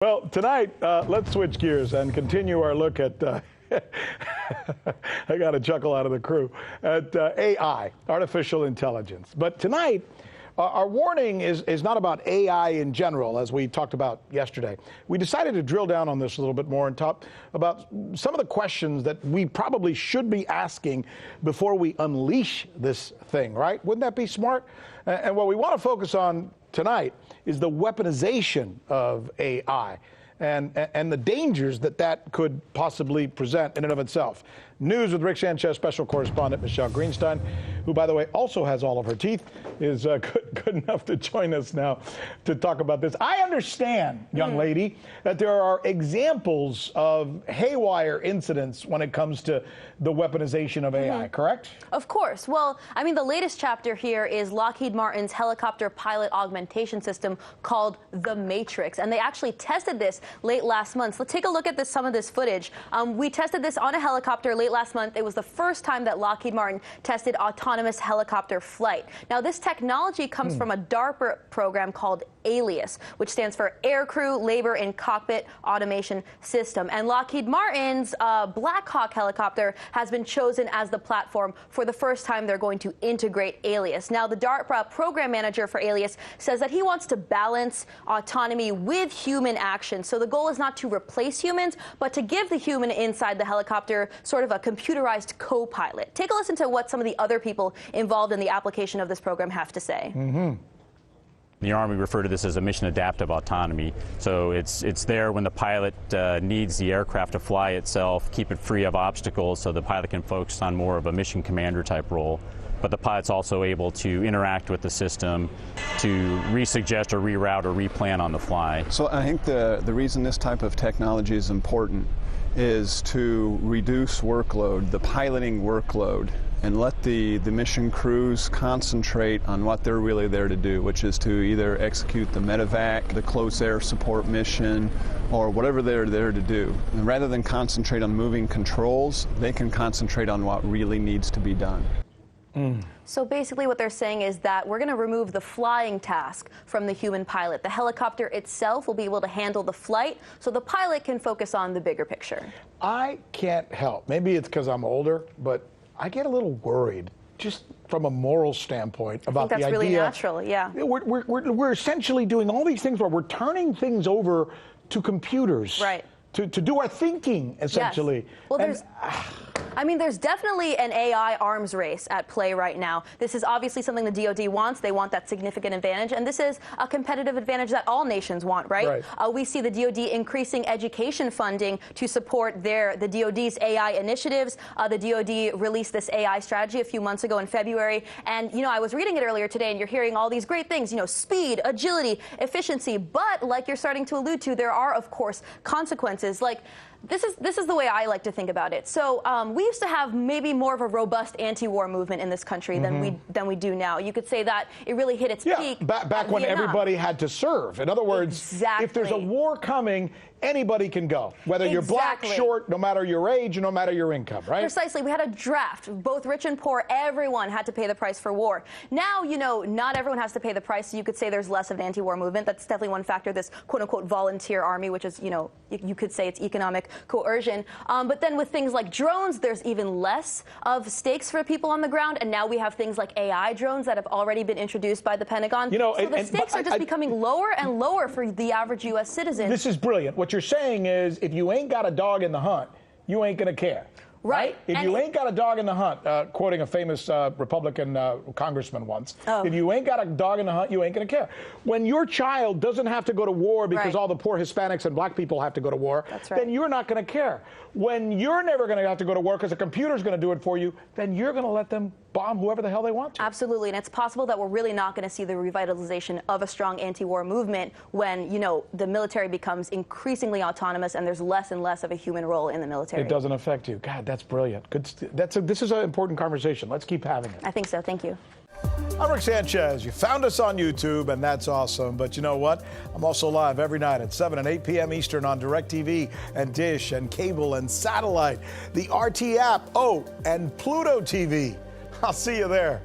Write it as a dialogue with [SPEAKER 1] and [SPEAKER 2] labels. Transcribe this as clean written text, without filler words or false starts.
[SPEAKER 1] Well, tonight, let's switch gears and continue our look at, I got a chuckle out of the crew, at AI, artificial intelligence. But tonight, our warning is not about AI in general, as we talked about yesterday. We decided to drill down on this a little bit more and talk about some of the questions that we probably should be asking before we unleash this thing, right? Wouldn't that be smart? And what we want to focus on tonight is the weaponization of AI and the dangers that could possibly present in and of itself. News with Rick Sanchez, special correspondent Michele Greenstein, who, by the way, also has all of her teeth, is good enough to join us now to talk about this. I understand, young lady, that there are examples of haywire incidents when it comes to the weaponization of AI, correct?
[SPEAKER 2] Of course. Well, I mean, the latest chapter here is Lockheed Martin's helicopter pilot augmentation system called the Matrix, and they actually tested this late last month. So let's take a look at some of this footage. We tested this on a helicopter late last month. It was the first time that Lockheed Martin tested autonomous helicopter flight. Now, this technology comes from a DARPA program called ALIAS, which stands for Aircrew Labor in Cockpit Automation System. And Lockheed Martin's Blackhawk helicopter has been chosen as the platform for the first time they're going to integrate ALIAS. Now, the DARPA program manager for ALIAS says that he wants to balance autonomy with human action. So the goal is not to replace humans, but to give the human inside the helicopter sort of a computerized co-pilot. Take a listen to what some of the other people involved in the application of this program have to say.
[SPEAKER 3] The Army referred to this as a mission adaptive autonomy. So it's there when the pilot needs the aircraft to fly itself, keep it free of obstacles so the pilot can focus on more of a mission commander type role. But the pilot's also able to interact with the system to resuggest or reroute or replan on the fly.
[SPEAKER 4] So I think the reason this type of technology is important is to reduce workload, the piloting workload, and let the mission crews concentrate on what they're really there to do, which is to either execute the medevac, the close air support mission, or whatever they're there to do. And rather than concentrate on moving controls, they can concentrate on what really needs to be done.
[SPEAKER 2] So basically what they're saying is that we're going to remove the flying task from the human pilot. The helicopter itself will be able to handle the flight, so the pilot can focus on the bigger picture.
[SPEAKER 1] I can't help, maybe it's because I'm older, but I get a little worried, just from a moral standpoint, about the idea.
[SPEAKER 2] I think that's really natural, yeah.
[SPEAKER 1] We're essentially doing all these things where we're turning things over to computers.
[SPEAKER 2] Right.
[SPEAKER 1] To do our thinking, essentially.
[SPEAKER 2] Yes. Well, there's definitely an AI arms race at play right now. This is obviously something the DoD wants. They want that significant advantage, and this is a competitive advantage that all nations want, right? We see the DoD increasing education funding to support the DoD's AI initiatives. The DoD released this AI strategy a few months ago in February, and I was reading it earlier today, and you're hearing all these great things, speed, agility, efficiency, but like you're starting to allude to, there are, of course, consequences. Like, this is the way I like to think about it. So we used to have maybe more of a robust anti-war movement in this country than we do now. You could say that it really hit its peak
[SPEAKER 1] back when everybody had to serve. In other words, if there's a war coming, anybody can go, whether you're black, short, no matter your age, no matter your income, right? Precisely.
[SPEAKER 2] We had a draft. Both rich and poor, everyone had to pay the price for war. Now, not everyone has to pay the price, so you could say there's less of an anti-war movement. That's definitely one factor, this quote-unquote volunteer army, which is, you could say it's economic coercion. But then with things like drones, there's even less of stakes for people on the ground, and now we have things like AI drones that have already been introduced by the Pentagon. So the stakes are just becoming lower and lower for the average U.S. citizen.
[SPEAKER 1] This is brilliant. What you're saying is, if you ain't got a dog in the hunt, you ain't going to care.
[SPEAKER 2] Right.
[SPEAKER 1] If you ain't got a dog in the hunt, quoting a famous Republican congressman once, if you ain't got a dog in the hunt, you ain't going to care. When your child doesn't have to go to war because all the poor Hispanics and black people have to go to war, then you're not going to care. When you're never going to have to go to war because a computer's going to do it for you, then you're going to let them bomb whoever the hell they want to.
[SPEAKER 2] Absolutely, and it's possible that we're really not going to see the revitalization of a strong anti-war movement when, the military becomes increasingly autonomous and there's less and less of a human role in the military.
[SPEAKER 1] It doesn't affect you. God, that's brilliant. This is an important conversation. Let's keep having it.
[SPEAKER 2] I think so. Thank you.
[SPEAKER 1] I'm Rick Sanchez. You found us on YouTube, and that's awesome. But you know what? I'm also live every night at 7 and 8 p.m. Eastern on DirecTV and Dish and cable and satellite, the RT app, and Pluto TV. I'll see you there.